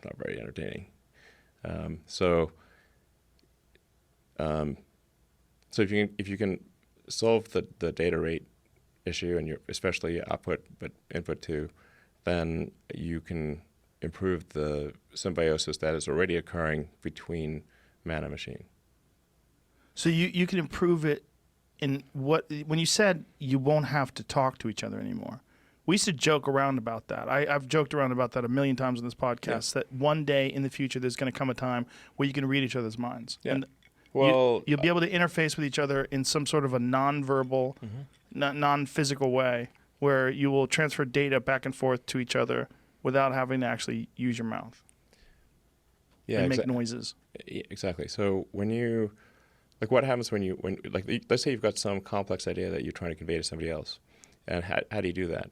not very entertaining. So if you can solve the data rate issue, and especially output but input too, then you can improve the symbiosis that is already occurring between man and machine. So you can improve it in when you said you won't have to talk to each other anymore. We used to joke around about that. I've joked around about that a million times on this podcast, that one day in the future there's going to come a time where you can read each other's minds. Yeah. And Well, you'll be able to interface with each other in some sort of a non-verbal, non-physical way where you will transfer data back and forth to each other without having to actually use your mouth and make noises. Exactly. So what happens when let's say you've got some complex idea that you're trying to convey to somebody else, and how do you do that?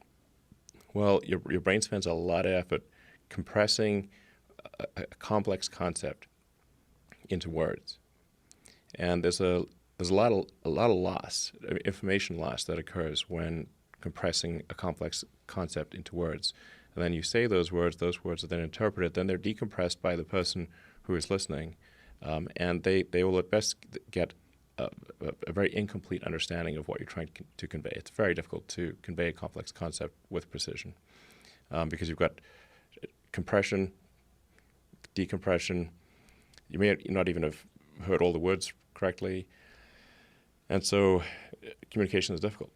Well, your brain spends a lot of effort compressing a complex concept into words, and there's a lot of loss, information loss that occurs when compressing a complex concept into words. And then you say those words are then interpreted, then they're decompressed by the person who is listening, and they will at best get a very incomplete understanding of what you're trying to convey. It's very difficult to convey a complex concept with precision because you've got compression, decompression. You may not even have heard all the words correctly, and so communication is difficult.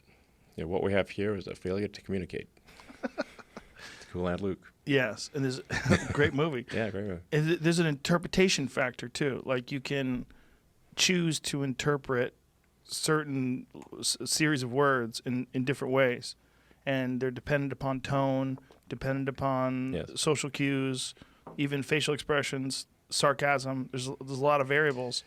What we have here is a failure to communicate. It's Cool Hand Luke. Yes, and there's a great movie. Yeah, great movie. And there's an interpretation factor too. Like you can choose to interpret certain series of words in different ways, and they're dependent upon tone, dependent upon social cues, even facial expressions, sarcasm. There's a lot of variables.